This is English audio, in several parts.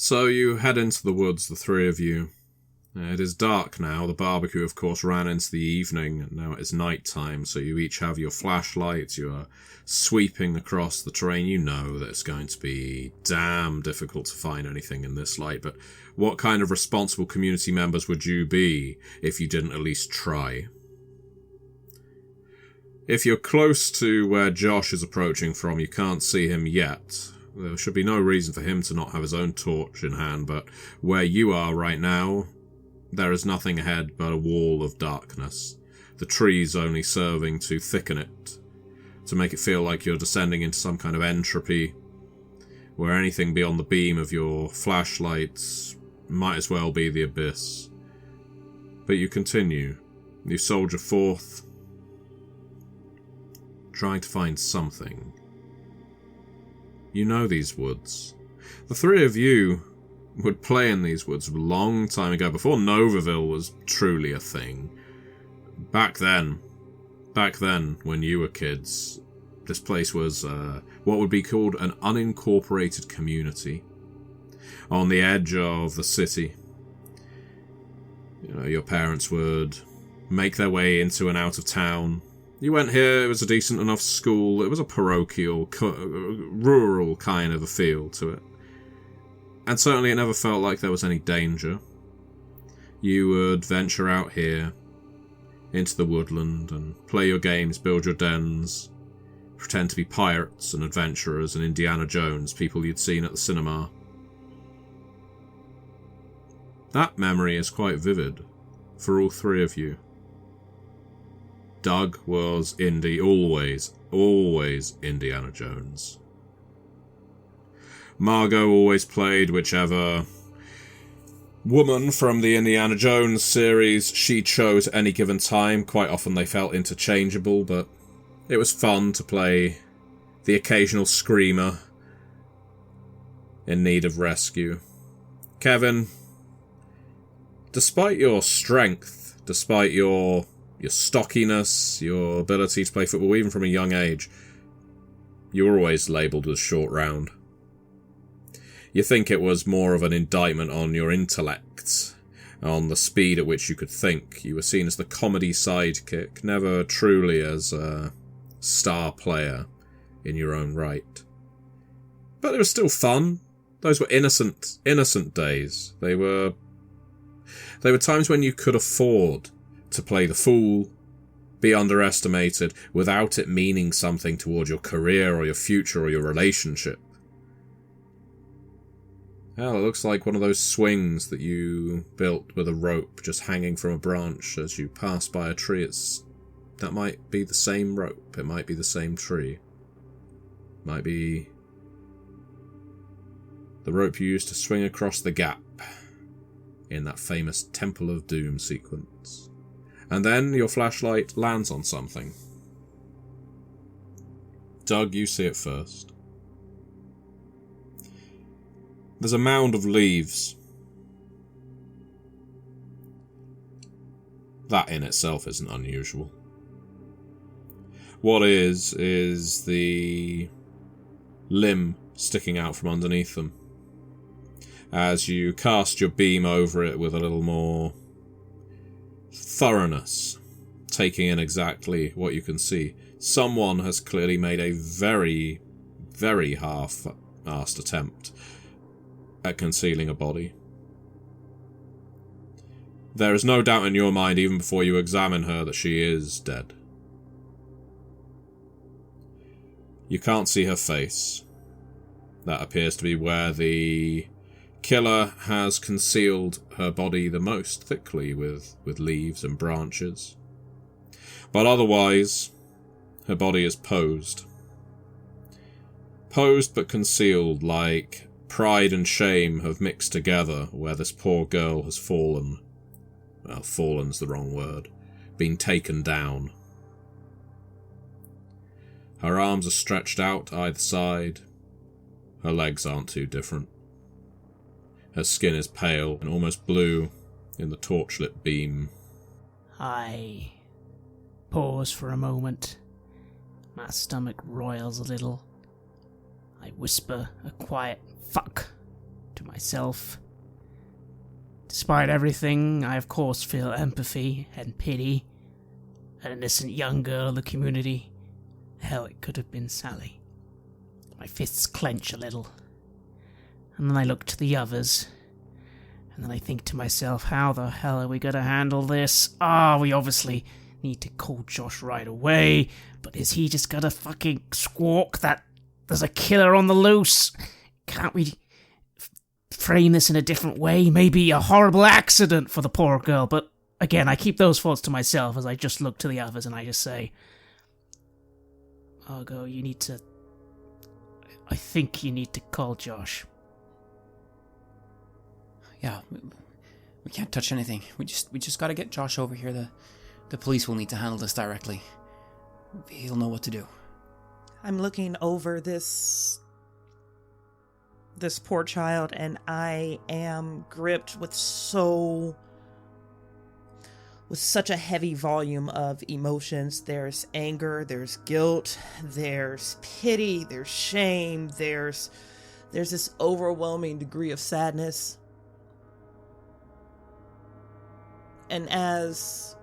So you head into the woods, the three of you. It is dark now. The barbecue, of course, ran into the evening, and now it is night time, so you each have your flashlights. You are sweeping across the terrain. You know that it's going to be damn difficult to find anything in this light, but what kind of responsible community members would you be if you didn't at least try? If you're close to where Josh is approaching from, you can't see him yet. There should be no reason for him to not have his own torch in hand, but where you are right now, there is nothing ahead but a wall of darkness, the trees only serving to thicken it, to make it feel like you're descending into some kind of entropy, where anything beyond the beam of your flashlights might as well be the abyss. But you continue. You soldier forth, trying to find something. You know these woods. The three of you would play in these woods a long time ago, before Novaville was truly a thing. Back then, when you were kids, this place was what would be called an unincorporated community on the edge of the city. You know, your parents would make their way into and out of town. You went here, it was a decent enough school, it was a parochial, rural kind of a feel to it. And certainly it never felt like there was any danger. You would venture out here, into the woodland, and play your games, build your dens, pretend to be pirates and adventurers and Indiana Jones, people you'd seen at the cinema. That memory is quite vivid for all three of you. Doug was always Indiana Jones. Margot always played whichever woman from the Indiana Jones series she chose at any given time. Quite often they felt interchangeable, but it was fun to play the occasional screamer in need of rescue. Kevin, despite your strength, despite your stockiness, your ability to play football, even from a young age, you were always labelled as short round. You think it was more of an indictment on your intellect, on the speed at which you could think. You were seen as the comedy sidekick, never truly as a star player in your own right. But it was still fun. Those were innocent days. They were times when you could afford to play the fool, be underestimated, without it meaning something toward your career or your future or your relationship. Hell, it looks like one of those swings that you built with a rope just hanging from a branch as you pass by a tree. That might be the same rope. It might be the same tree. Might be the rope you used to swing across the gap in that famous Temple of Doom sequence. And then your flashlight lands on something. Doug, you see it first. There's a mound of leaves. That in itself isn't unusual. What is the limb sticking out from underneath them. As you cast your beam over it with a little more thoroughness, taking in exactly what you can see, someone has clearly made a very, very half-assed attempt at concealing a body. There is no doubt in your mind, even before you examine her, that she is dead. You can't see her face. That appears to be where the killer has concealed her body the most thickly with leaves and branches. But otherwise, her body is posed. Posed but concealed, like pride and shame have mixed together where this poor girl has fallen. Well, fallen's the wrong word. Been taken down. Her arms are stretched out either side. Her legs aren't too different. Her skin is pale and almost blue in the torchlit beam. I pause for a moment. My stomach roils a little. I whisper a quiet "fuck" to myself. Despite everything, I of course feel empathy and pity. An innocent young girl in the community. Hell, it could have been Sally. My fists clench a little. And then I look to the others. And then I think to myself, how the hell are we going to handle this? We obviously need to call Josh right away. But is he just going to fucking squawk that there's a killer on the loose? Can't we frame this in a different way? Maybe a horrible accident for the poor girl. But again, I keep those thoughts to myself as I just look to the others and I just say, Margot, I think you need to call Josh. Yeah, we can't touch anything. We just gotta get Josh over here. The police will need to handle this directly. He'll know what to do. I'm looking over this poor child, and I am gripped with such a heavy volume of emotions. There's anger, there's guilt, there's pity, there's shame, there's this overwhelming degree of sadness. And as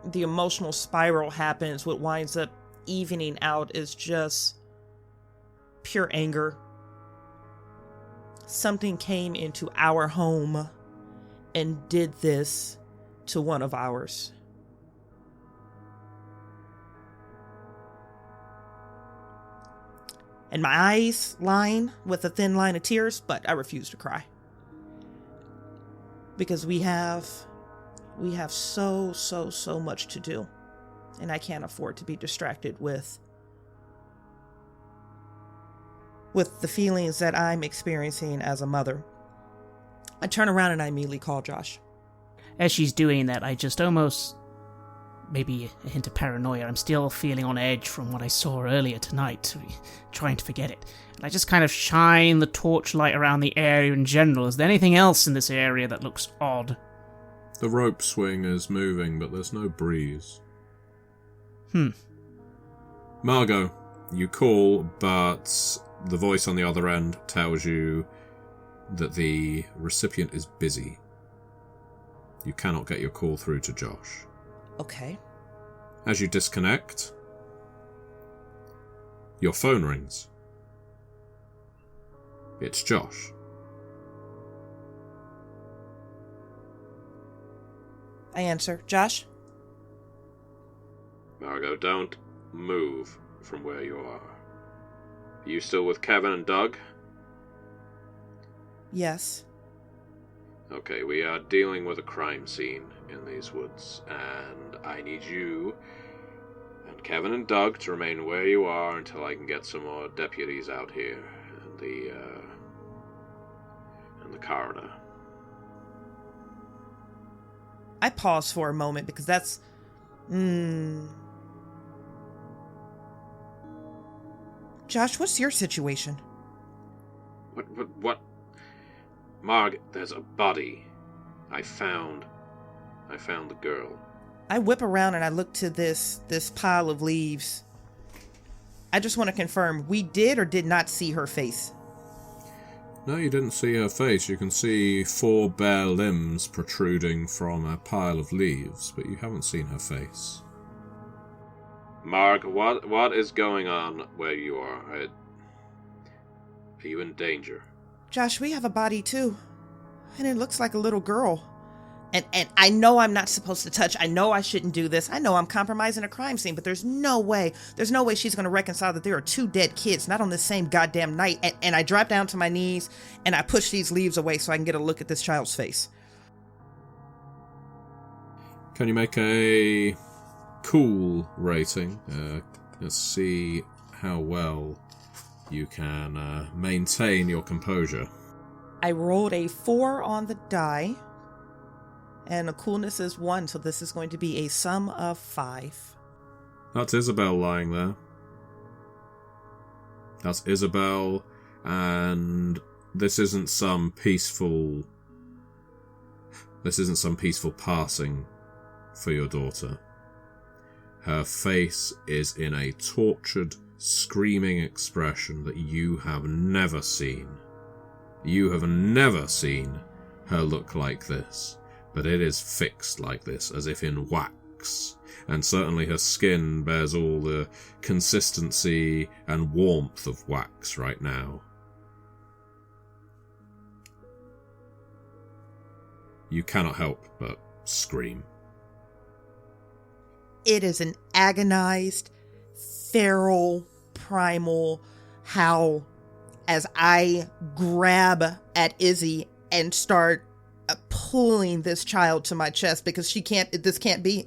the emotional spiral happens, what winds up evening out is just pure anger. Something came into our home and did this to one of ours. And my eyes line with a thin line of tears, but I refuse to cry. Because we have so much to do. And I can't afford to be distracted with the feelings that I'm experiencing as a mother. I turn around and I immediately call Josh. As she's doing that, I just almost, maybe a hint of paranoia, I'm still feeling on edge from what I saw earlier tonight, trying to forget it. And I just kind of shine the torchlight around the area in general. Is there anything else in this area that looks odd? The rope swing is moving, but there's no breeze. Margot, you call, but the voice on the other end tells you that the recipient is busy. You cannot get your call through to Josh. Okay. As you disconnect, your phone rings. It's Josh. I answer. Josh? Margot, don't move from where you are. Are you still with Kevin and Doug? Yes. Okay, we are dealing with a crime scene in these woods, and I need you and Kevin and Doug to remain where you are until I can get some more deputies out here and the coroner. I pause for a moment because that's... Josh, what's your situation? What? Marg, there's a body. I found the girl. I whip around and I look to this pile of leaves. I just want to confirm, we did or did not see her face? No, you didn't see her face. You can see 4 bare limbs protruding from a pile of leaves, but you haven't seen her face. Marg, what is going on where you are? Are you in danger? Josh, we have a body too. And it looks like a little girl. And I know I'm not supposed to touch. I know I shouldn't do this. I know I'm compromising a crime scene, but there's no way she's going to reconcile that there are 2 dead kids, not on the same goddamn night. And I drop down to my knees and I push these leaves away so I can get a look at this child's face. Can you make a cool rating? Let's see how well you can maintain your composure. I rolled a 4 on the die. And the coolness is 1, so this is going to be a sum of 5. That's Isabel lying there. That's Isabel, and this isn't some peaceful passing for your daughter. Her face is in a tortured, screaming expression that you have never seen You have never seen her look like this, but it is fixed like this, as if in wax, and certainly her skin bears all the consistency and warmth of wax right now. You cannot help but scream. It is an agonized, feral, primal howl as I grab at Izzy and start pulling this child to my chest because it can't be,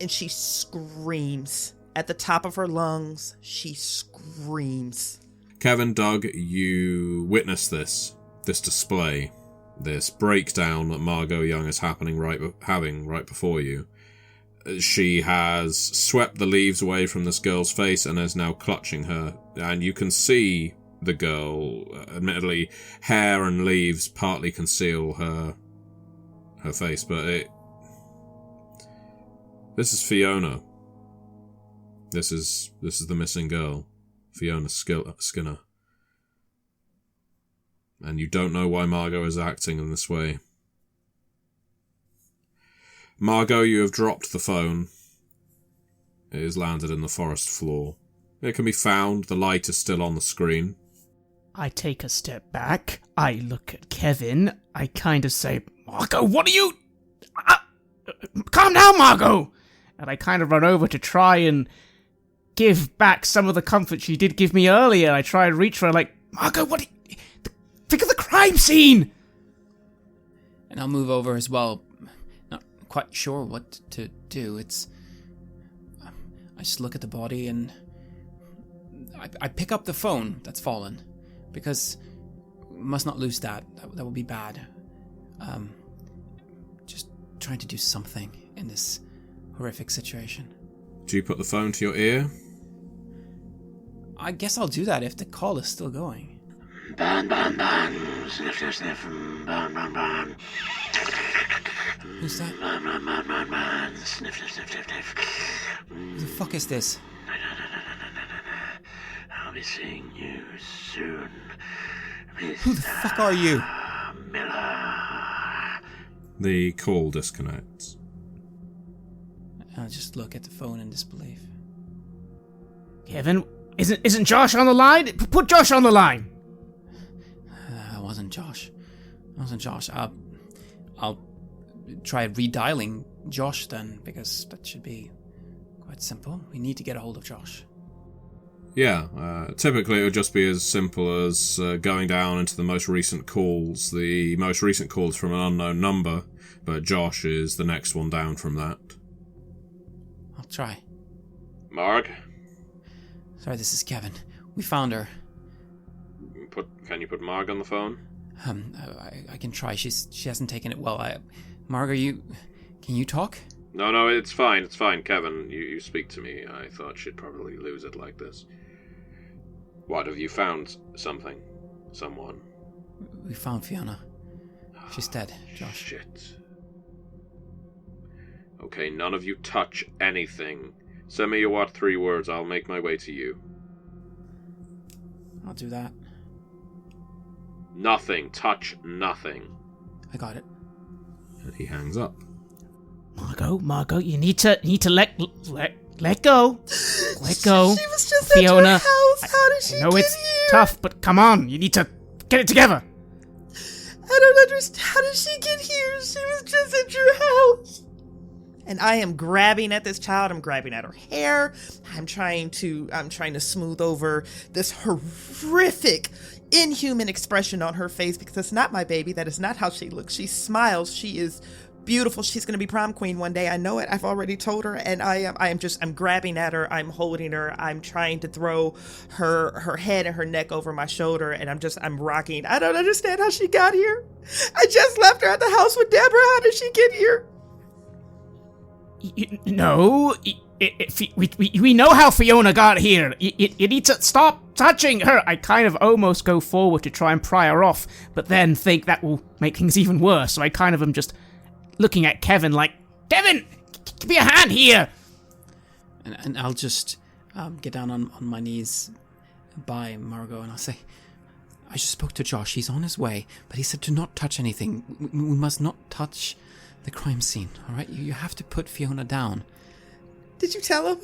and she screams at the top of her lungs. She screams. Kevin, Doug, you witness this display, this breakdown that Margot Young is having right before you. She has swept the leaves away from this girl's face and is now clutching her, and you can see the girl. Admittedly, hair and leaves partly conceal her face, but this is Fiona. This is the missing girl, Fiona Skinner. And you don't know why Margot is acting in this way. Margot, you have dropped the phone. It has landed in the forest floor. It can be found. The light is still on the screen. I take a step back. I look at Kevin. I kind of say, Margot, what are you... calm down, Margot! And I kind of run over to try and give back some of the comfort she did give me earlier. I try and reach for her like, Margot, what... think of the crime scene! And I'll move over as well. Not quite sure what to do. I just look at the body and I pick up the phone that's fallen because we must not lose that. That would be bad. Just trying to do something in this horrific situation. Do you put the phone to your ear? I guess I'll do that if the call is still going. Ban, ban, ban. Sniff, sniff, sniff. Ban, ban, ban. Who's that? Ban, ban, ban, ban, ban. Sniff, sniff, sniff, sniff, sniff. Who the fuck is this? I'll be seeing you soon. Who the fuck are you? Miller. The call disconnects. I'll just look at the phone in disbelief. Kevin, isn't Josh on the line? Put Josh on the line! It wasn't Josh. I'll try redialing Josh then, because that should be quite simple. We need to get a hold of Josh. Yeah, typically it would just be as simple as going down into the most recent calls. The most recent call is from an unknown number, but Josh is the next one down from that. I'll try. Marg? Sorry, this is Kevin. We found her. Can you put Marg on the phone? I can try. She hasn't taken it well. Marg, can you talk? No, it's fine, Kevin. You speak to me. I thought she'd probably lose it like this. What, have you found something? Someone? We found Fiona. She's dead, Josh. Shit. Okay, none of you touch anything. Send me your 3 words, I'll make my way to you. I'll do that. Nothing. Touch nothing. I got it. And he hangs up. Margot, you need to let go. Let go. She was just Fiona, at your house. How did she I know get it's here? tough, but come on, you need to get it together. I don't understand. How did she get here? She was just at your house. And I am grabbing at this child. I'm grabbing at her hair. I'm trying to smooth over this horrific, inhuman expression on her face because it's not my baby. That is not how she looks. She smiles. She is beautiful. She's going to be prom queen one day. I know it. I've already told her. And I'm grabbing at her. I'm holding her. I'm trying to throw her head and her neck over my shoulder. And I'm rocking. I don't understand how she got here. I just left her at the house with Deborah. How did she get here? No, we know how Fiona got here. You need to stop touching her. I kind of almost go forward to try and pry her off, but then think that will make things even worse. So I kind of am just looking at Kevin like, Kevin, give me a hand here. And I'll just get down on my knees by Margot and I'll say, I just spoke to Josh. He's on his way, but he said to not touch anything. We must not touch the crime scene, all right? You have to put Fiona down. Did you tell him?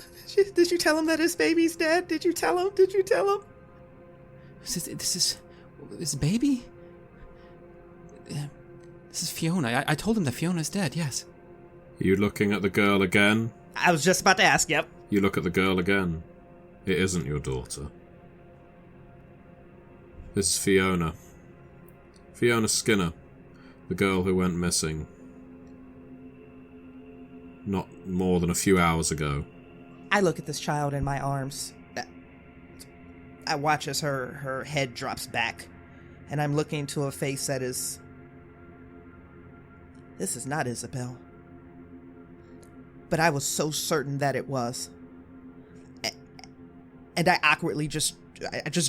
Did you tell him that his baby's dead? Did you tell him? Did you tell him? This baby? This is Fiona. I told him that Fiona's dead, yes. You looking at the girl again? I was just about to ask, yep. You look at the girl again. It isn't your daughter. This is Fiona. Fiona Skinner, the girl who went missing. Not more than a few hours ago. I look at this child in my arms. I watch as her head drops back, and I'm looking into a face that is... This is not Isabel. But I was so certain that it was. And I awkwardly just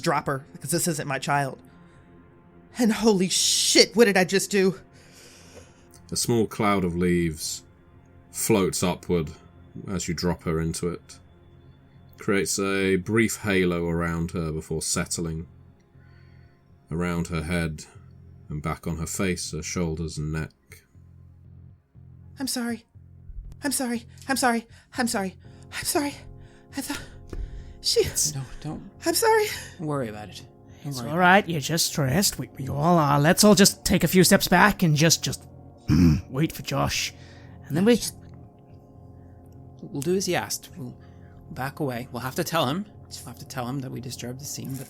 drop her, because this isn't my child. And holy shit, what did I just do? A small cloud of leaves floats upward as you drop her into it. Creates a brief halo around her before settling around her head and back on her face, her shoulders and neck. I'm sorry. I'm sorry. I'm sorry. I'm sorry. I'm sorry. I thought... No, don't I'm sorry. worry about it. It's all right. You're just stressed. We all are. Let's all just take a few steps back and just wait for Josh. And then We'll do as he asked. We'll back away. We'll have to tell him. We'll have to tell him that we disturbed the scene, but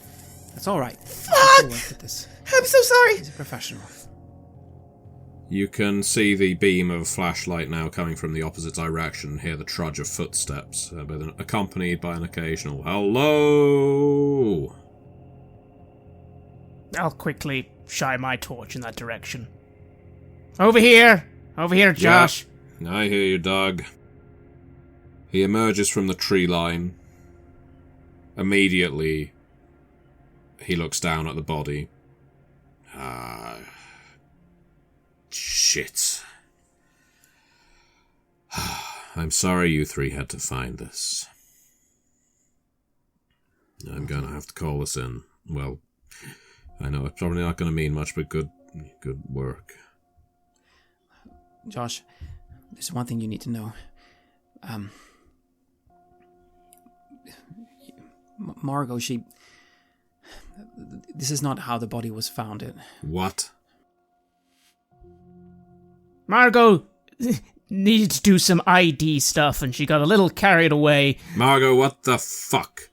that's all right. Fuck! At this. I'm so sorry. He's a professional. You can see the beam of a flashlight now coming from the opposite direction and hear the trudge of footsteps, accompanied by an occasional hello. I'll quickly shine my torch in that direction. Over here, Josh. Yeah, I hear you, Doug. He emerges from the tree line. Immediately, he looks down at the body. Shit. I'm sorry you three had to find this. I'm gonna have to call this in. Well, I know it's probably not gonna mean much, but good work. Josh, there's one thing you need to know. Margot, this is not how the body was found. What? Margot needed to do some ID stuff and she got a little carried away. Margot, what the fuck?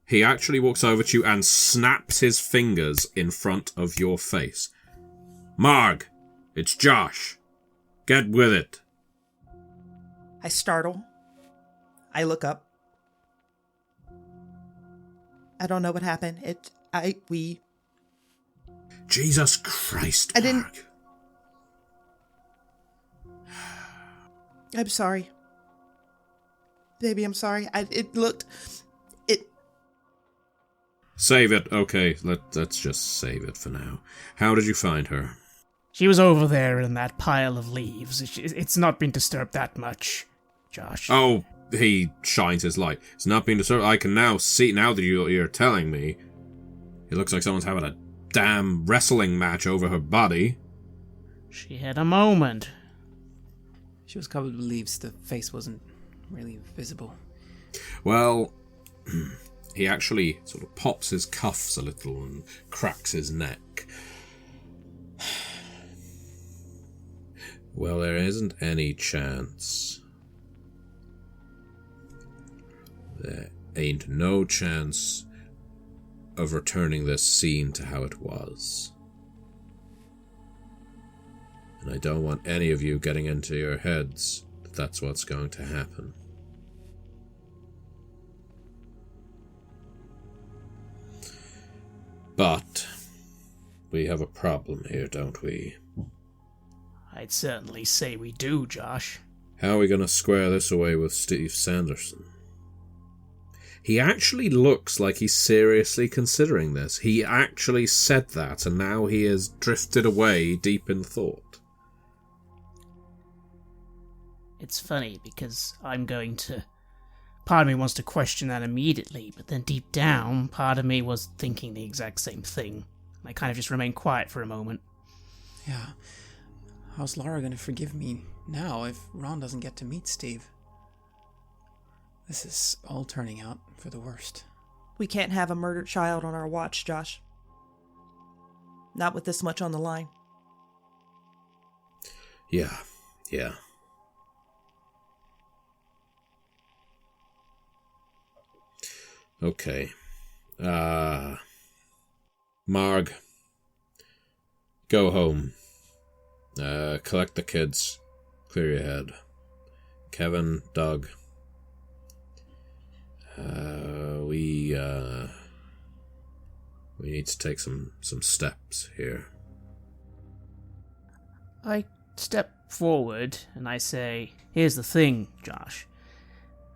He actually walks over to you and snaps his fingers in front of your face. Marg, it's Josh. Get with it. I startle. I look up. I don't know what happened. Jesus Christ, Marg. I didn't... I'm sorry. Baby, I'm sorry. Save it. Okay, let's just save it for now. How did you find her? She was over there in that pile of leaves. It's not been disturbed that much, Josh. Oh, he shines his light. It's not been disturbed. I can now see, now that you're telling me. It looks like someone's having a damn wrestling match over her body. She had a moment. She was covered with leaves. The face wasn't really visible. Well, he actually sort of pops his cuffs a little and cracks his neck. Well, there isn't any chance. There ain't no chance of returning this scene to how it was. And I don't want any of you getting into your heads that that's what's going to happen. But we have a problem here, don't we? I'd certainly say we do, Josh. How are we going to square this away with Steve Sanderson? He actually looks like he's seriously considering this. He actually said that, and now he has drifted away deep in thought. It's funny because I'm going to part of me wants to question that immediately, but then deep down, part of me was thinking the exact same thing. I kind of just remained quiet for a moment. Yeah. How's Lara gonna forgive me now if Ron doesn't get to meet Steve? This is all turning out for the worst. We can't have a murdered child on our watch, Josh. Not with this much on the line. Yeah. Okay. Marg, go home. Collect the kids. Clear your head. Kevin, Doug. We need to take some steps here. I step forward and I say, here's the thing, Josh.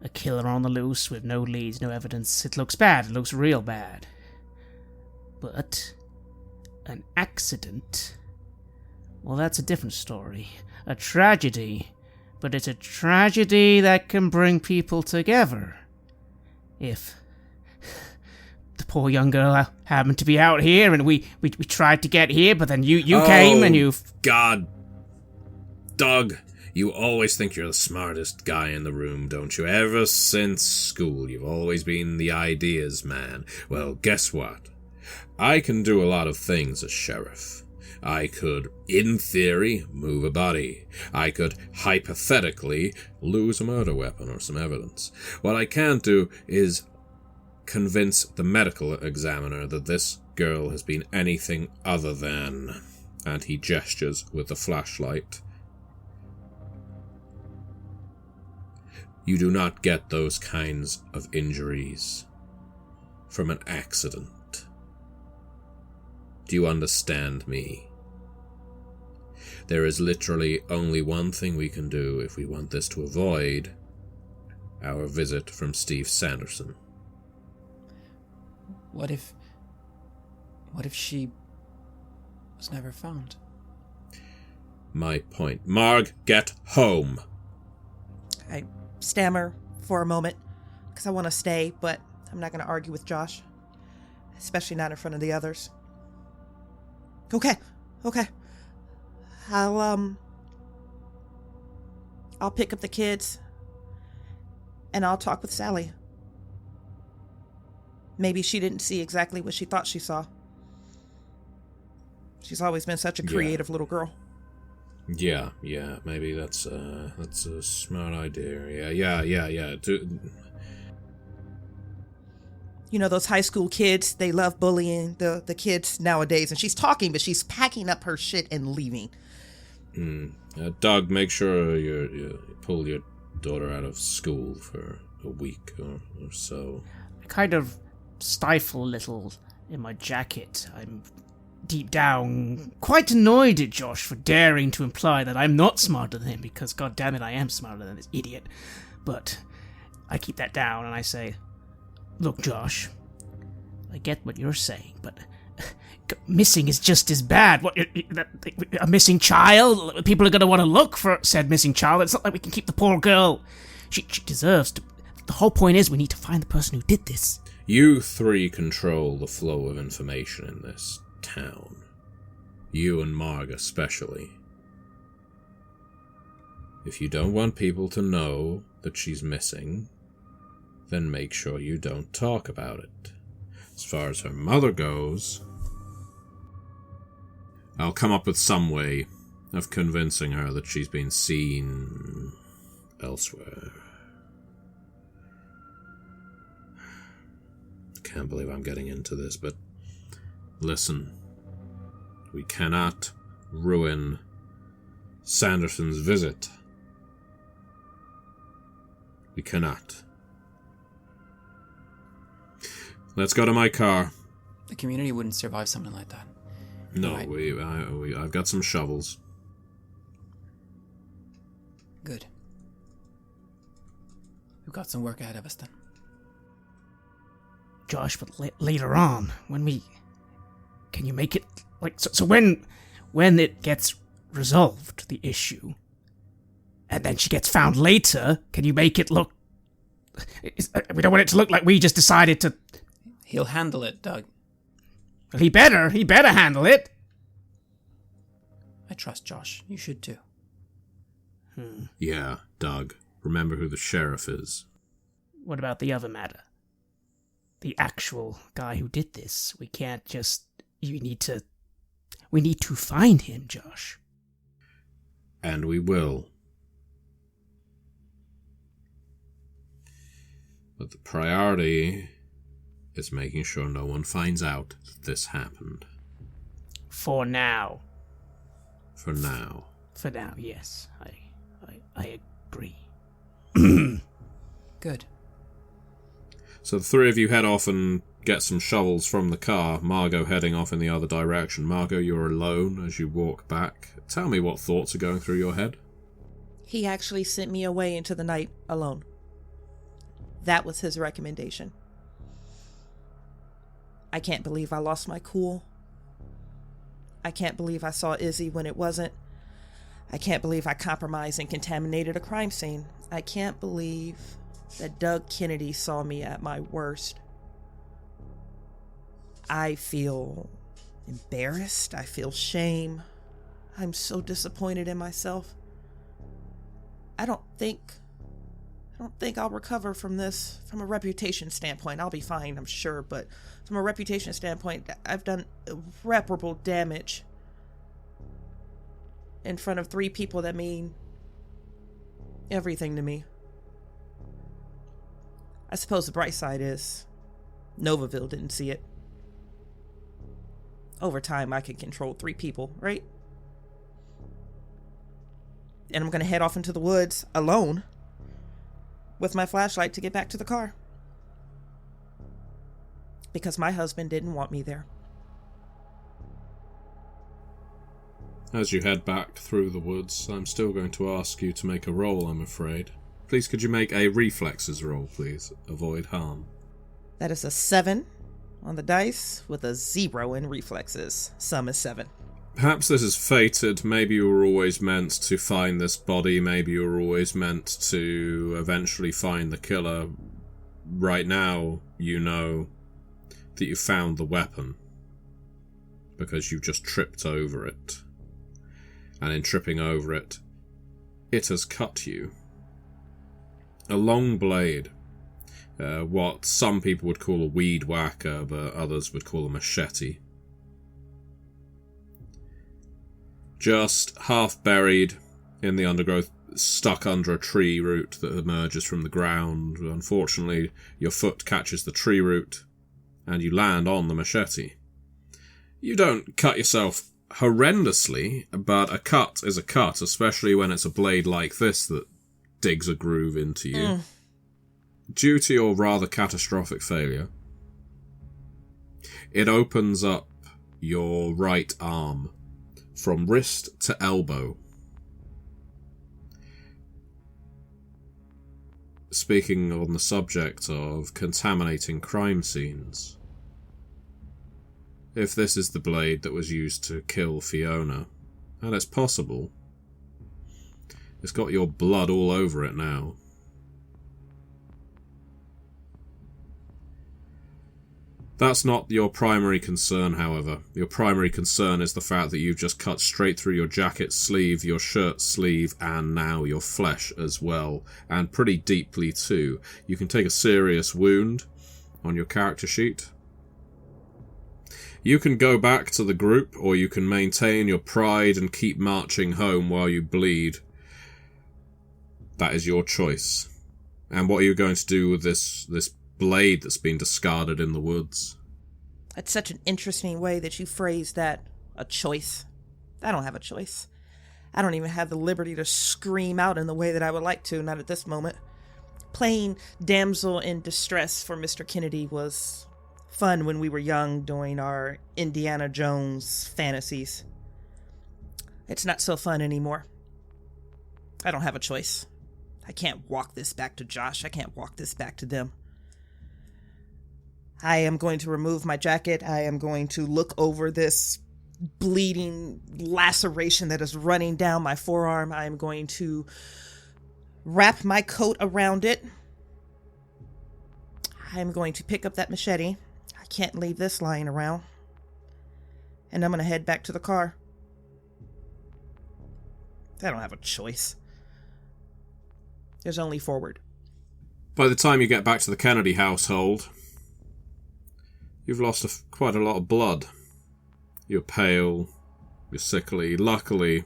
A killer on the loose with no leads, no evidence. It looks bad. It looks real bad. But an accident? Well, that's a different story. A tragedy. But it's a tragedy that can bring people together. If the poor young girl happened to be out here and we tried to get here, but then you came and you... God. Doug, you always think you're the smartest guy in the room, don't you? Ever since school, you've always been the ideas man. Well, guess what? I can do a lot of things as sheriff. I could, in theory, move a body. I could, hypothetically, lose a murder weapon or some evidence. What I can't do is convince the medical examiner that this girl has been anything other than... And he gestures with the flashlight. You do not get those kinds of injuries from an accident. Do you understand me? There is literally only one thing we can do if we want this to avoid our visit from Steve Sanderson. What if she was never found? My point. Marg, get home. I stammer for a moment because I want to stay, but I'm not going to argue with Josh, especially not in front of the others. Okay. I'll pick up the kids and I'll talk with Sally. Maybe she didn't see exactly what she thought she saw. She's always been such a creative little girl. Yeah, maybe that's a smart idea. Yeah. You know, those high school kids, they love bullying the kids nowadays. And she's talking, but she's packing up her shit and leaving. Doug, make sure you pull your daughter out of school for a week or so. I kind of stifle a little in my jacket. I'm deep down quite annoyed at Josh for daring to imply that I'm not smarter than him, because goddammit, I am smarter than this idiot. But I keep that down and I say, look, Josh, I get what you're saying, but missing is just as bad. What, a missing child? People are going to want to look for said missing child. It's not like we can keep the poor girl. She deserves to... The whole point is we need to find the person who did this. You three control the flow of information in this town. You and Marg especially. If you don't want people to know that she's missing, then make sure you don't talk about it. As far as her mother goes, I'll come up with some way of convincing her that she's been seen elsewhere. Can't believe I'm getting into this, but listen. We cannot ruin Sanderson's visit. We cannot. Let's go to my car. The community wouldn't survive something like that. No, Right. I've got some shovels. Good. We've got some work ahead of us then. Josh, but later on, when we... Can you make it... So when it gets resolved, the issue, and then she gets found later, can you make it look We don't want it to look like we just decided to... He'll handle it, Doug. He better handle it. I trust Josh. You should too. Yeah, Doug. Remember who the sheriff is. What about the other matter? The actual guy who did this. We can't just... We need to find him, Josh. And we will. But the priority is making sure no one finds out that this happened. For now. For now. For now, yes. I agree. Good. So the three of you head off and get some shovels from the car, Margot heading off in the other direction. Margot, you're alone as you walk back. Tell me what thoughts are going through your head. He actually sent me away into the night alone. That was his recommendation. I can't believe I lost my cool. I can't believe I saw Izzy when it wasn't. I can't believe I compromised and contaminated a crime scene. I can't believe that Doug Kennedy saw me at my worst. I feel embarrassed. I feel shame. I'm so disappointed in myself. I don't think I'll recover from this from a reputation standpoint. I'll be fine, I'm sure, but from a reputation standpoint, I've done irreparable damage in front of three people that mean everything to me. I suppose the bright side is Novaville didn't see it. Over time, I can control three people, right? And I'm going to head off into the woods alone with my flashlight to get back to the car. Because my husband didn't want me there. As you head back through the woods, I'm still going to ask you to make a roll, I'm afraid. Please, could you make a reflexes roll, please? Avoid harm. That is a 7 on the dice with a 0 in reflexes. Sum is 7. Perhaps this is fated. Maybe you were always meant to find this body. Maybe you were always meant to eventually find the killer. Right now, you know that you found the weapon because you've just tripped over it. And in tripping over it, it has cut you. A long blade. What some people would call a weed whacker, but others would call a machete. Just half buried in the undergrowth, stuck under a tree root that emerges from the ground. Unfortunately, your foot catches the tree root, and you land on the machete. You don't cut yourself horrendously, but a cut is a cut, especially when it's a blade like this that digs a groove into you. Due to your rather catastrophic failure, it opens up your right arm from wrist to elbow. Speaking on the subject of contaminating crime scenes, if this is the blade that was used to kill Fiona, and it's possible, it's got your blood all over it now. That's not your primary concern, however. Your primary concern is the fact that you've just cut straight through your jacket sleeve, your shirt sleeve, and now your flesh as well. And pretty deeply too. You can take a serious wound on your character sheet. You can go back to the group, or you can maintain your pride and keep marching home while you bleed. That is your choice. And what are you going to do with this blade that's been discarded in the woods? That's such an interesting way that you phrase that. A choice. I don't have a choice. I don't even have the liberty to scream out in the way that I would like to, not at this moment. Playing damsel in distress for Mr. Kennedy was fun when we were young doing our Indiana Jones fantasies. It's not so fun anymore. I don't have a choice. I can't walk this back to Josh. I can't walk this back to them. I am going to remove my jacket. I am going to look over this bleeding laceration that is running down my forearm. I am going to wrap my coat around it. I'm going to pick up that machete. I can't leave this lying around. And I'm going to head back to the car. I don't have a choice. There's only forward. By the time you get back to the Kennedy household, you've lost quite a lot of blood. You're pale, you're sickly. Luckily,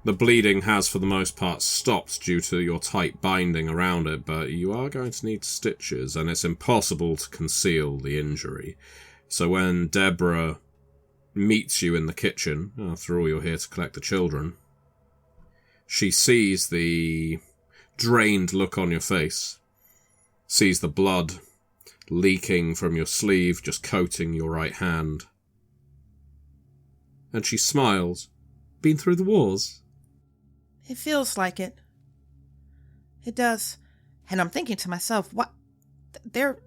the bleeding has for the most part stopped due to your tight binding around it, but you are going to need stitches, and it's impossible to conceal the injury. So when Deborah meets you in the kitchen, after all you're here to collect the children, she sees the drained look on your face, sees the blood leaking from your sleeve, just coating your right hand. And she smiles. Been through the wars? It feels like it. It does. And I'm thinking to myself, what? They're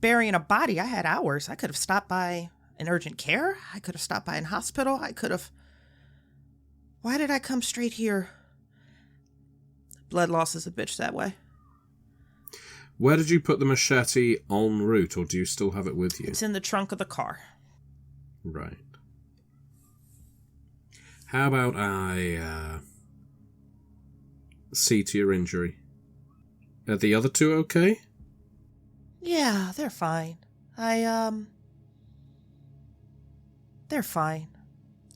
burying a body. I had hours. I could have stopped by an urgent care. I could have stopped by a hospital. I could have... Why did I come straight here? Blood loss is a bitch that way. Where did you put the machete en route, or do you still have it with you? It's in the trunk of the car. Right. How about I see to your injury? Are the other two okay? Yeah, they're fine. They're fine.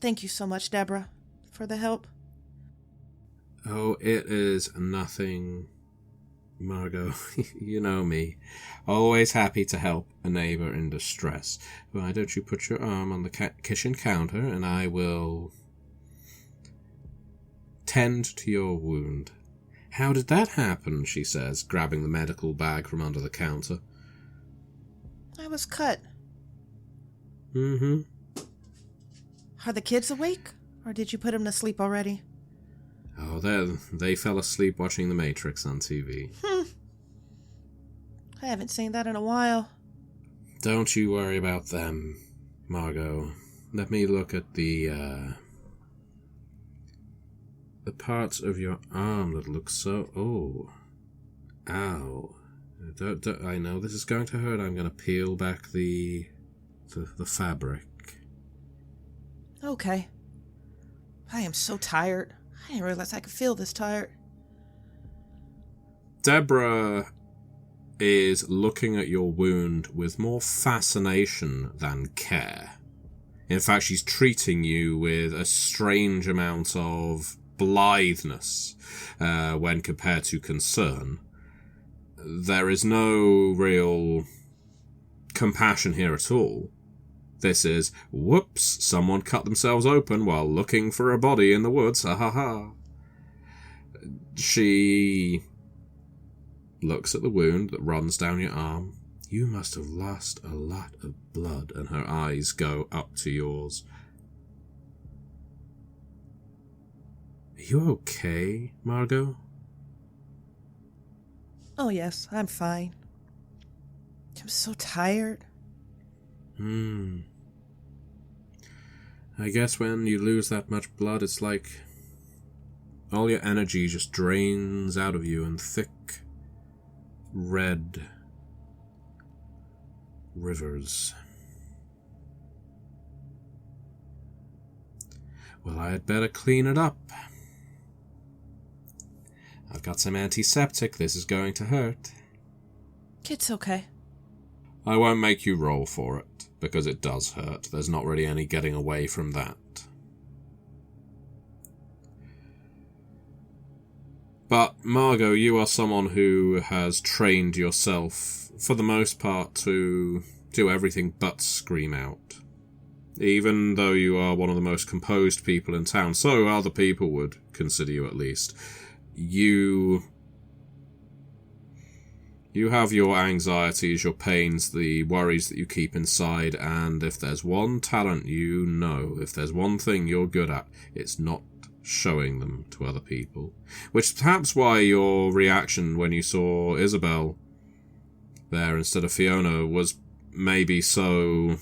Thank you so much, Deborah, for the help. Oh, it is nothing, Margot. You know me. Always happy to help a neighbour in distress. Why don't you put your arm on the kitchen counter and I will tend to your wound. How did that happen, she says, grabbing the medical bag from under the counter. I was cut. Mm-hmm. Are the kids awake? Or did you put them to sleep already? Oh, they fell asleep watching The Matrix on TV. I haven't seen that in a while. Don't you worry about them, Margot. Let me look at the parts of your arm that look so... Oh. Ow. I know this is going to hurt. I'm going to peel back the fabric. Okay. I am so tired. I didn't realize I could feel this tired. Deborah is looking at your wound with more fascination than care. In fact, she's treating you with a strange amount of blitheness when compared to concern. There is no real compassion here at all. This is, whoops, someone cut themselves open while looking for a body in the woods, ha ha ha. She looks at the wound that runs down your arm. You must have lost a lot of blood, and her eyes go up to yours. Are you okay, Margot? Oh yes, I'm fine. I'm so tired. I guess when you lose that much blood, it's like all your energy just drains out of you in thick, red rivers. Well, I had better clean it up. I've got some antiseptic. This is going to hurt. It's okay. I won't make you roll for it, because it does hurt. There's not really any getting away from that. But, Margot, you are someone who has trained yourself, for the most part, to do everything but scream out. Even though you are one of the most composed people in town, so other people would consider you at least. You have your anxieties, your pains, the worries that you keep inside, and if there's one talent you know, if there's one thing you're good at, it's not showing them to other people. Which is perhaps why your reaction when you saw Isabel there instead of Fiona was maybe so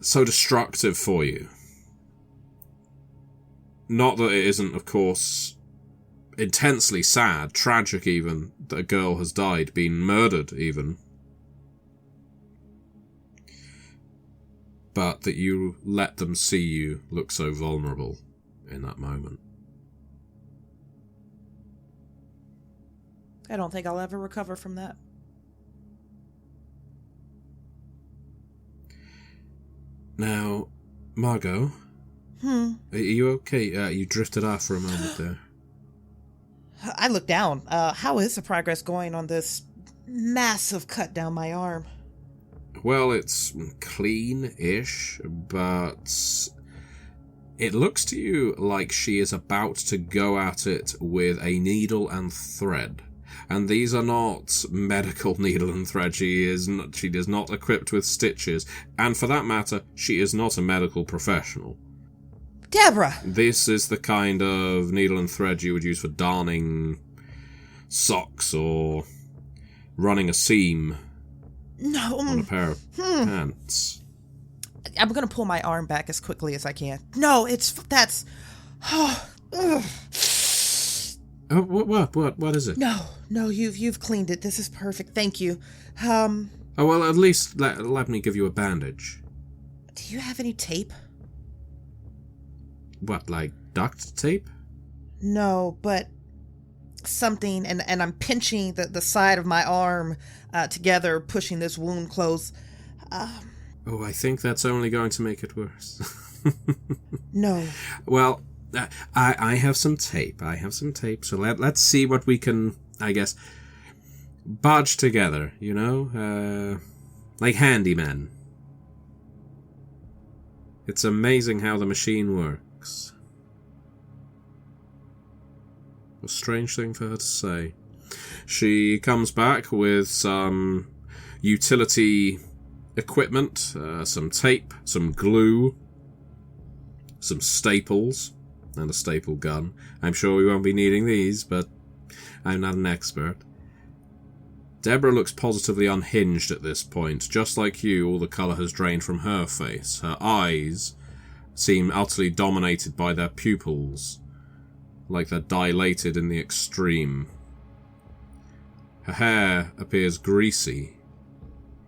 destructive for you. Not that it isn't, of course, intensely sad, tragic even, that a girl has died, been murdered even. But that you let them see you look so vulnerable in that moment. I don't think I'll ever recover from that. Now, Margot, are you okay? You drifted off for a moment there. I look down. How is the progress going on this massive cut down my arm? Well, it's clean-ish, but it looks to you like she is about to go at it with a needle and thread. And these are not medical needle and thread. She is not equipped with stitches. And for that matter, she is not a medical professional. Deborah! This is the kind of needle and thread you would use for darning socks or running a seam on a pair of pants. I'm gonna pull my arm back as quickly as I can. No, that's... What is it? No, you've cleaned it. This is perfect. Thank you. Oh, well, at least let me give you a bandage. Do you have any tape? What, like duct tape? No, but something, and I'm pinching the side of my arm together, pushing this wound close. Oh, I think that's only going to make it worse. No. Well, I have some tape. So let's see what we can, I guess, bodge together, you know? Like handymen. It's amazing how the machine works. A strange thing for her to say. She comes back with some utility equipment, some tape, some glue, some staples, and a staple gun. I'm sure we won't be needing these, but I'm not an expert. Deborah looks positively unhinged at this point. Just like you, all the colour has drained from her face. Her eyes seem utterly dominated by their pupils, like they're dilated in the extreme. Her hair appears greasy,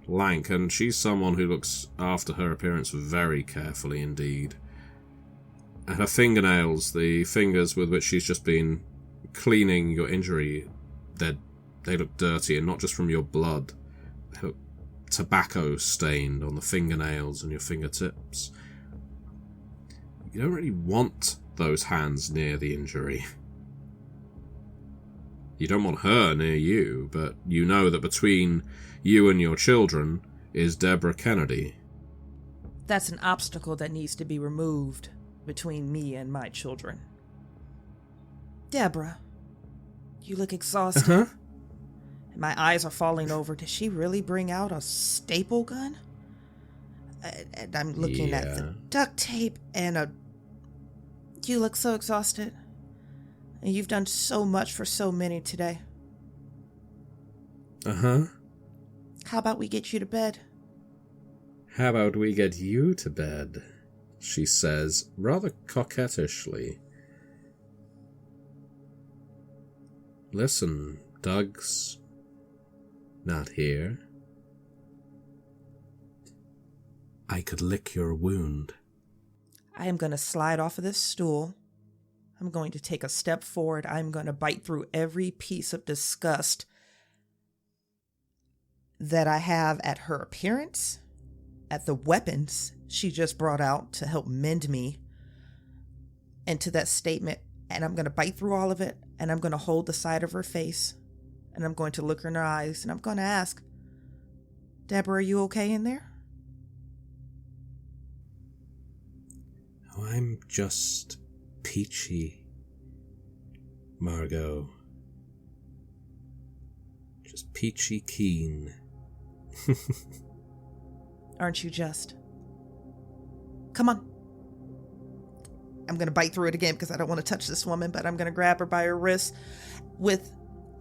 lank, and she's someone who looks after her appearance very carefully indeed. And her fingernails, the fingers with which she's just been cleaning your injury, they look dirty, and not just from your blood. They look tobacco stained on the fingernails and your fingertips. You don't really want those hands near the injury. You don't want her near you, but you know that between you and your children is Deborah Kennedy. That's an obstacle that needs to be removed between me and my children. Deborah, you look exhausted. Uh-huh. My eyes are falling over. Did she really bring out a staple gun? And I'm looking at the duct tape and You look so exhausted. And you've done so much for so many today. Uh-huh. How about we get you to bed? How about we get you to bed? She says, rather coquettishly. Listen, Doug's not here. I could lick your wound. I am going to slide off of this stool. I'm going to take a step forward. I'm going to bite through every piece of disgust that I have at her appearance, at the weapons she just brought out to help mend me, and to that statement. And I'm going to bite through all of it, and I'm going to hold the side of her face, and I'm going to look her in her eyes, and I'm going to ask, Deborah, are you okay in there? Oh, I'm just peachy, Margot. Just peachy keen. Aren't you just? Come on. I'm going to bite through it again because I don't want to touch this woman, but I'm going to grab her by her wrist with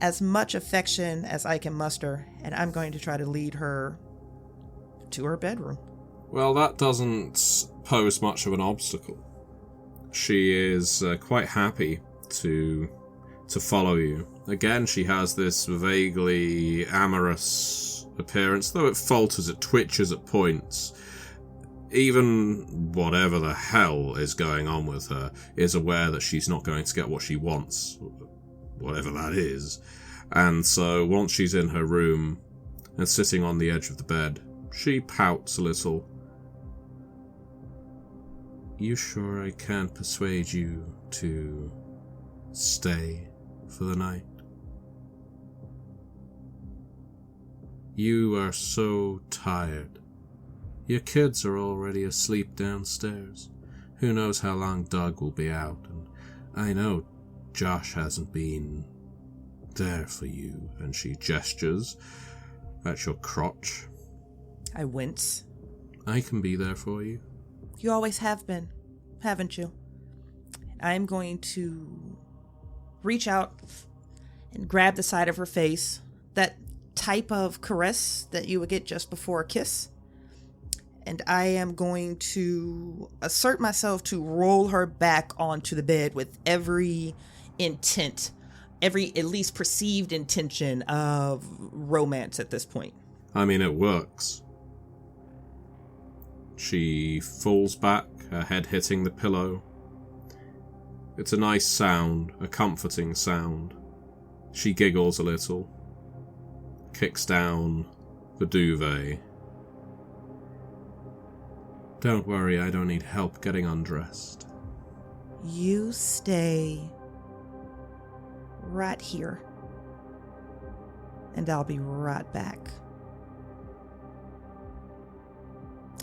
as much affection as I can muster, and I'm going to try to lead her to her bedroom. Well, that doesn't pose much of an obstacle. She is quite happy to to follow you. Again, she has this vaguely amorous appearance, though it falters, it twitches at points. Even whatever the hell is going on with her is aware that she's not going to get what she wants, whatever that is. And so once she's in her room and sitting on the edge of the bed, she pouts a little. You sure I can't persuade you to stay for the night? You are so tired. Your kids are already asleep downstairs. Who knows how long Doug will be out, and I know Josh hasn't been there for you, and she gestures at your crotch. I wince. I can be there for you. You always have been, haven't you? I'm going to reach out and grab the side of her face, that type of caress that you would get just before a kiss. And I am going to assert myself to roll her back onto the bed with every intent, every at least perceived intention of romance at this point. I mean, it works. She falls back, her head hitting the pillow. It's a nice sound, a comforting sound. She giggles a little, kicks down the duvet. Don't worry, I don't need help getting undressed. You stay right here, and I'll be right back.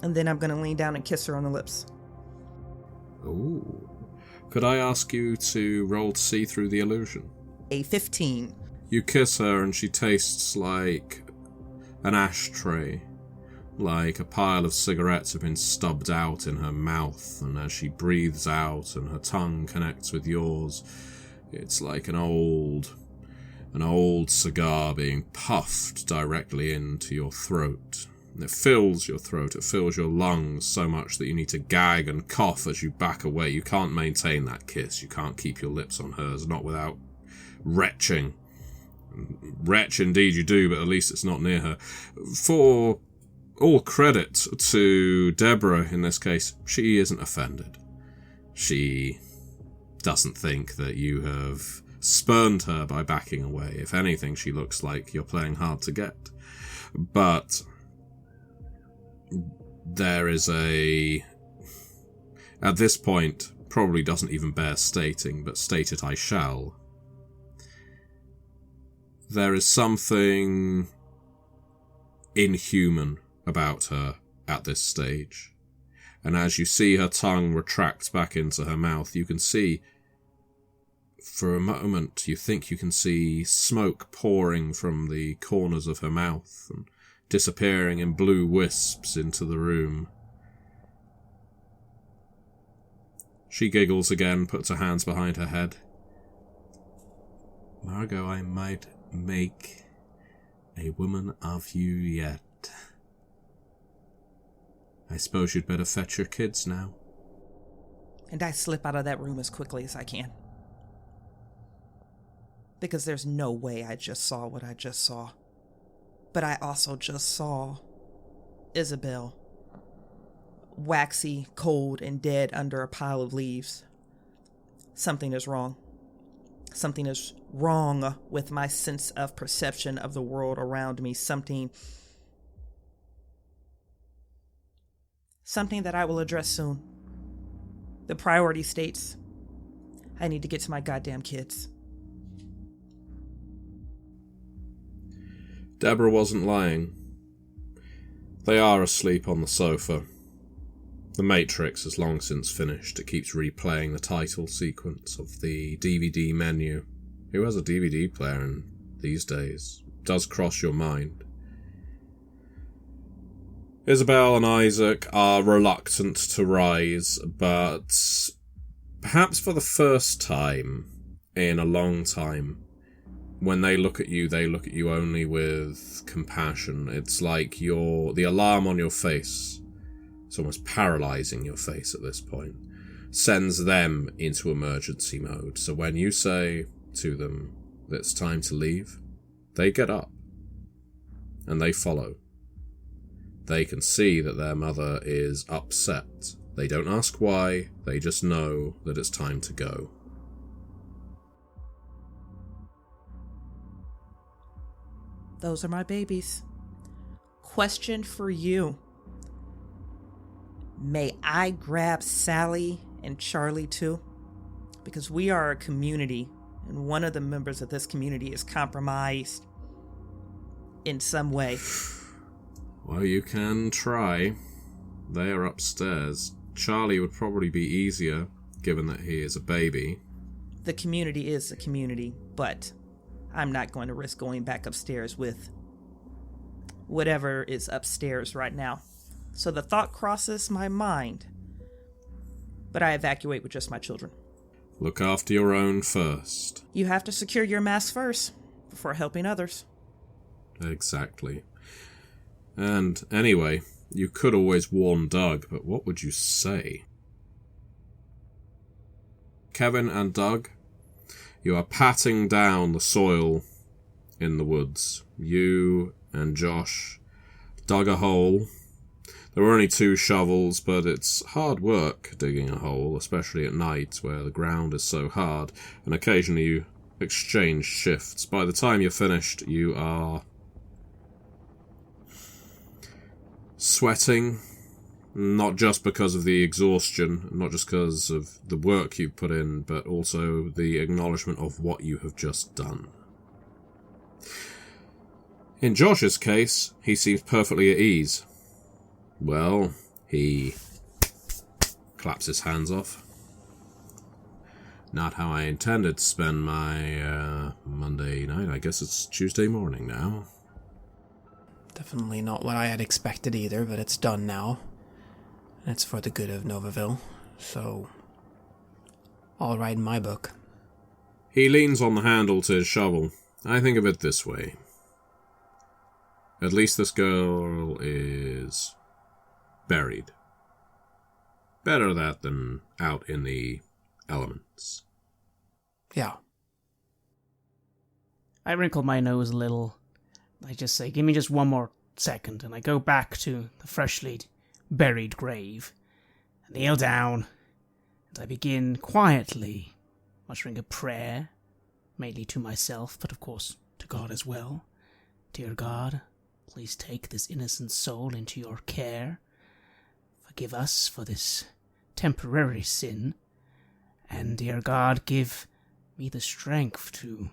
And then I'm going to lean down and kiss her on the lips. Ooh. Could I ask you to roll to see through the illusion? A 15. You kiss her and she tastes like an ashtray. Like a pile of cigarettes have been stubbed out in her mouth, and as she breathes out and her tongue connects with yours, it's like an old cigar being puffed directly into your throat. It fills your throat, it fills your lungs so much that you need to gag and cough as you back away. You can't maintain that kiss, you can't keep your lips on hers, not without retching. Retch indeed you do, but at least it's not near her. For all credit to Deborah in this case, she isn't offended. She doesn't think that you have spurned her by backing away. If anything, she looks like you're playing hard to get. But there is at this point, probably doesn't even bear stating, but state it I shall. There is something inhuman about her at this stage. And as you see her tongue retract back into her mouth, you can see, for a moment, you think you can see smoke pouring from the corners of her mouth and disappearing in blue wisps into the room. She giggles again, puts her hands behind her head. Margot, I might make a woman of you yet. I suppose you'd better fetch your kids now. And I slip out of that room as quickly as I can. Because there's no way I just saw what I just saw. But I also just saw Isabel, waxy, cold, and dead under a pile of leaves. Something is wrong. Something is wrong with my sense of perception of the world around me. Something that I will address soon. The priority states, I need to get to my goddamn kids. Deborah wasn't lying. They are asleep on the sofa. The Matrix has long since finished. It keeps replaying the title sequence of the DVD menu. Who has a DVD player in these days? It does cross your mind. Isabel and Isaac are reluctant to rise, but perhaps for the first time in a long time, when they look at you only with compassion. It's like the alarm on your face, it's almost paralyzing your face at this point, sends them into emergency mode. So when you say, to them that it's time to leave, they get up and they follow. They can see that their mother is upset. They don't ask why, they just know that it's time to go. Those are my babies. Question for you. May I grab Sally and Charlie too? Because we are a community, and one of the members of this community is compromised in some way. Well, you can try. They are upstairs. Charlie would probably be easier, given that he is a baby. The community is a community, but I'm not going to risk going back upstairs with whatever is upstairs right now. So the thought crosses my mind, but I evacuate with just my children. Look after your own first. You have to secure your mask first, before helping others. Exactly. And anyway, you could always warn Doug, but what would you say? Kevin and Doug, you are patting down the soil in the woods. You and Josh dug a hole. There were only 2 shovels, but it's hard work digging a hole, especially at night where the ground is so hard, and occasionally you exchange shifts. By the time you're finished, you are sweating, not just because of the exhaustion, not just because of the work you've put in, but also the acknowledgement of what you have just done. In Josh's case, he seems perfectly at ease. Well, he claps his hands off. Not how I intended to spend my Monday night. I guess it's Tuesday morning now. Definitely not what I had expected either, but it's done now. And it's for the good of Novaville, so all right in my book. He leans on the handle to his shovel. I think of it this way. At least this girl is buried. Better that than out in the elements. Yeah. I wrinkle my nose a little. I just say, give me just one more second, and I go back to the freshly buried grave, and kneel down, and I begin quietly muttering a prayer, mainly to myself, but of course to God as well. Dear God, please take this innocent soul into your care. Forgive us for this temporary sin, and dear God, give me the strength to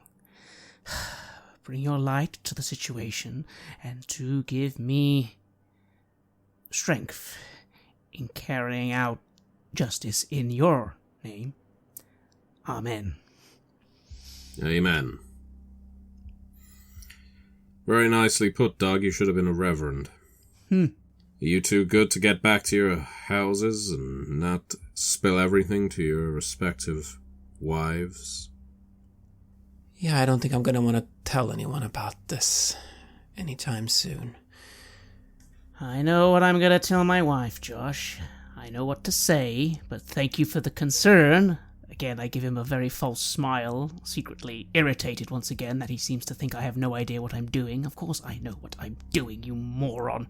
bring your light to the situation, and to give me strength in carrying out justice in your name. Amen. Amen. Very nicely put, Doug. You should have been a reverend. Are you too good to get back to your houses and not spill everything to your respective wives? Yeah, I don't think I'm going to want to tell anyone about this anytime soon. I know what I'm going to tell my wife, Josh. I know what to say, but thank you for the concern. Again, I give him a very false smile, secretly irritated once again that he seems to think I have no idea what I'm doing. Of course I know what I'm doing, you moron.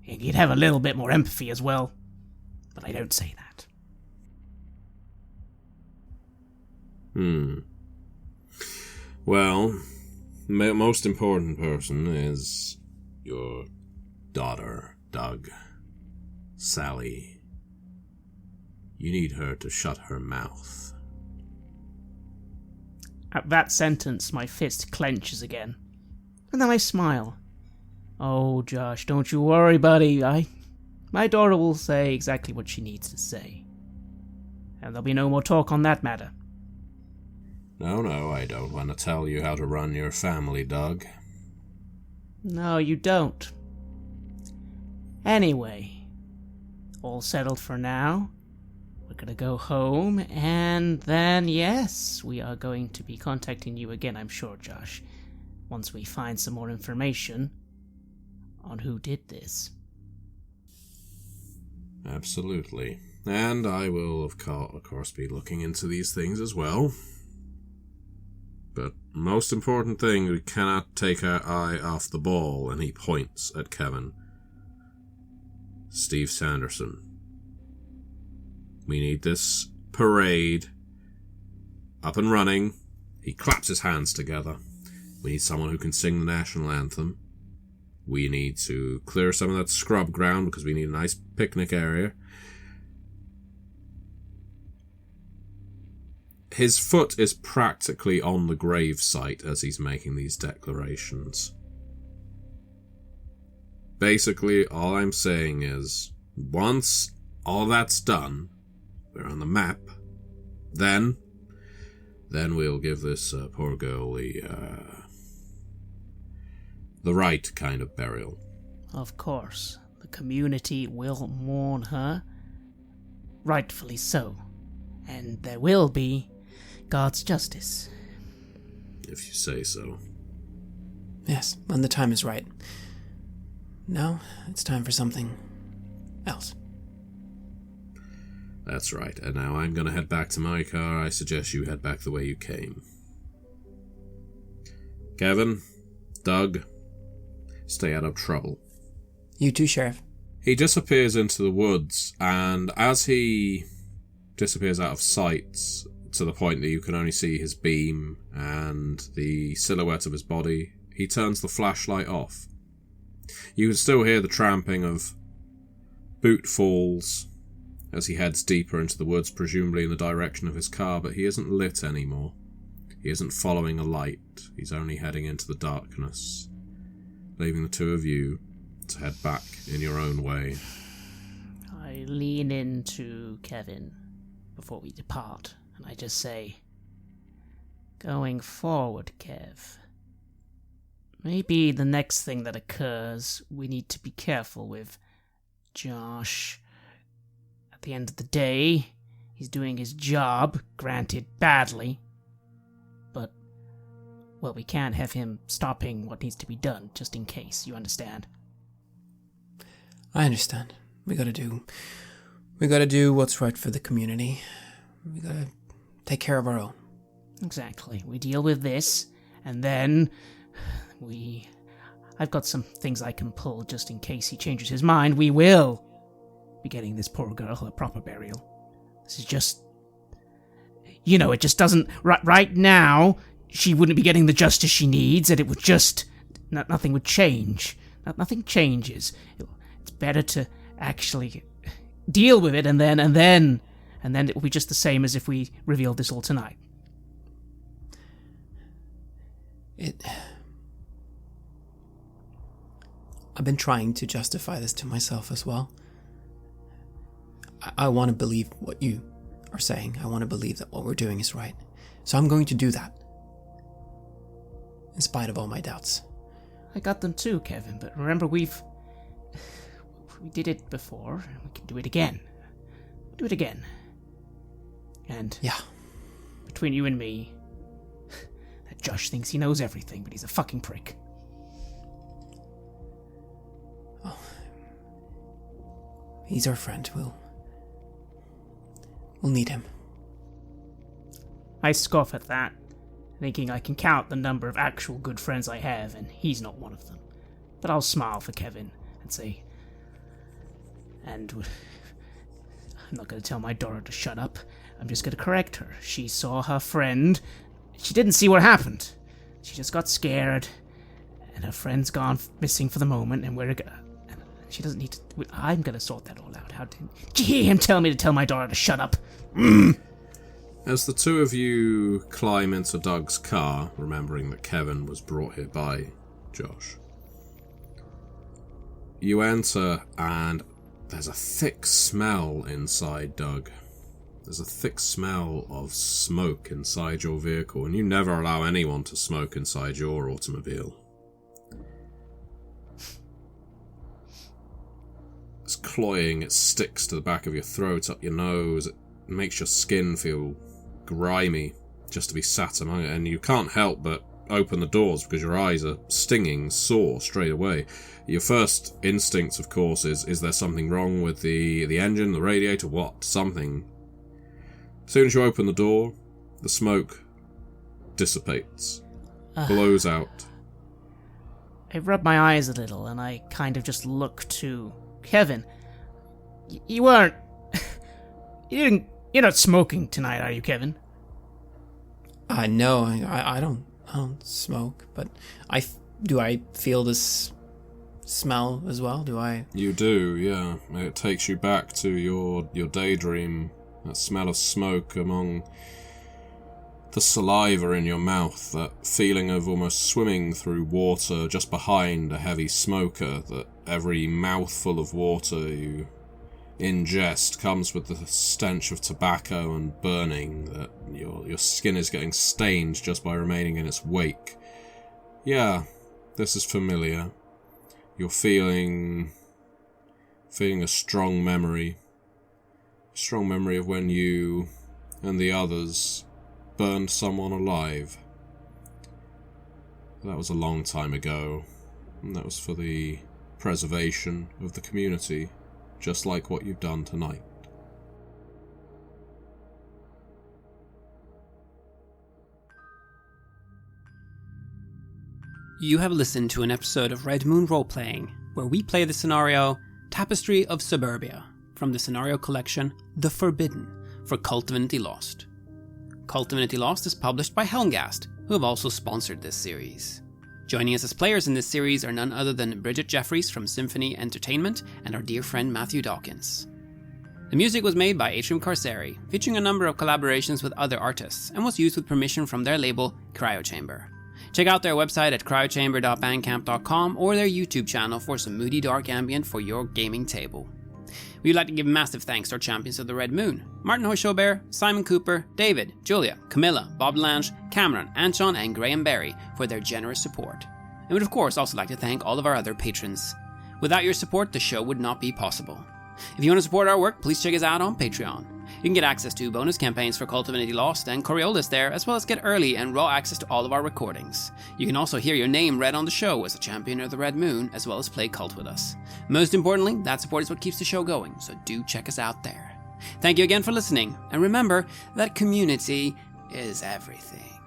And you'd have a little bit more empathy as well. But I don't say that. Well, the most important person is your daughter, Doug. Sally. You need her to shut her mouth. At that sentence, my fist clenches again. And then I smile. Oh, Josh, don't you worry, buddy. My daughter will say exactly what she needs to say. And there'll be no more talk on that matter. No, I don't want to tell you how to run your family, Doug. No, you don't. Anyway, all settled for now. We're gonna go home, and then, yes, we are going to be contacting you again, I'm sure, Josh, once we find some more information on who did this. Absolutely. And I will, of course, be looking into these things as well. But most important thing, we cannot take our eye off the ball, and he points at Kevin. Steve Sanderson. We need this parade up and running. He claps his hands together. We need someone who can sing the national anthem. We need to clear some of that scrub ground because we need a nice picnic area. His foot is practically on the grave site as he's making these declarations. Basically, all I'm saying is, once all that's done, we're on the map, then we'll give this poor girl the right kind of burial. Of course, the community will mourn her, rightfully so, and there will be God's justice. If you say so. Yes, when the time is right. Now, it's time for something else. That's right, and now I'm gonna head back to my car. I suggest you head back the way you came. Kevin, Doug, stay out of trouble. You too, Sheriff. He disappears into the woods, and as he disappears out of sight, to the point that you can only see his beam and the silhouette of his body, he turns the flashlight off. You can still hear the tramping of boot falls as he heads deeper into the woods, presumably in the direction of his car, but he isn't lit anymore. He isn't following a light. He's only heading into the darkness, leaving the two of you to head back in your own way. I lean into Kevin before we depart, and I just say, going forward, Kev, maybe the next thing that occurs, we need to be careful with Josh. At the end of the day, he's doing his job, granted badly, but, well, we can't have him stopping what needs to be done, just in case, you understand? I understand. We gotta do what's right for the community. We gotta take care of our own. Exactly. We deal with this, and then I've got some things I can pull just in case he changes his mind. We will be getting this poor girl a proper burial. This is just... it just doesn't... Right now, she wouldn't be getting the justice she needs, and it would just... Nothing would change. Nothing changes. It's better to actually deal with it, and then it will be just the same as if we revealed this all tonight. I've been trying to justify this to myself as well. I want to believe what you are saying. I want to believe that what we're doing is right. So I'm going to do that, in spite of all my doubts. I got them too, Kevin, but remember we did it before, and we can do it again. Do it again. And yeah, between you and me, that Josh thinks he knows everything, but he's a fucking prick. Oh, he's our friend. We'll need him. I scoff at that, thinking I can count the number of actual good friends I have, and he's not one of them. But I'll smile for Kevin and say, I'm not going to tell my daughter to shut up. I'm just going to correct her. She saw her friend. She didn't see what happened. She just got scared, and her friend's gone missing for the moment, and she doesn't need to... I'm going to sort that all out. Did you hear him tell me to tell my daughter to shut up? As the two of you climb into Doug's car, remembering that Kevin was brought here by Josh, you enter, and there's a thick smell inside Doug. There's a thick smell of smoke inside your vehicle, and you never allow anyone to smoke inside your automobile. It's cloying, it sticks to the back of your throat, up your nose, it makes your skin feel grimy just to be sat among it, and you can't help but open the doors because your eyes are stinging sore straight away. Your first instinct, of course, is there something wrong with the engine, the radiator, what? Something. As soon as you open the door, the smoke dissipates, blows out. I rub my eyes a little, and I kind of just look to Kevin. You weren't... You're not smoking tonight, are you, Kevin? No, I don't smoke, but do I feel this smell as well? Do I? You do, yeah. It takes you back to your daydream. That smell of smoke among the saliva in your mouth, that feeling of almost swimming through water just behind a heavy smoker, that every mouthful of water you ingest comes with the stench of tobacco and burning, that your skin is getting stained just by remaining in its wake. Yeah, this is familiar. You're feeling a strong memory of when you and the others burned someone alive. That was a long time ago, and that was for the preservation of the community, just like what you've done tonight. You have listened to an episode of Red Moon Roleplaying, where we play the scenario Tapestry of Suburbia, from the scenario collection The Forbidden for KULT Divinity Lost. KULT Divinity Lost is published by Helmgast, who have also sponsored this series. Joining us as players in this series are none other than Bridgett Jeffries from Symphony Entertainment and our dear friend Matthew Dawkins. The music was made by Atrium Carceri, featuring a number of collaborations with other artists, and was used with permission from their label Cryochamber. Check out their website at cryochamber.bandcamp.com or their YouTube channel for some moody dark ambient for your gaming table. We'd like to give massive thanks to our champions of the Red Moon, Martin Heuschober, Simon Cooper, David, Julia, Camilla, Bob Lange, Cameron, Antxon, and Graham Barey for their generous support. And we'd of course also like to thank all of our other patrons. Without your support, the show would not be possible. If you want to support our work, please check us out on Patreon. You can get access to bonus campaigns for KULT Divinity Lost and Coriolis there, as well as get early and raw access to all of our recordings. You can also hear your name read on the show as a champion of the Red Moon, as well as play KULT with us. Most importantly, that support is what keeps the show going, so do check us out there. Thank you again for listening, and remember that community is everything.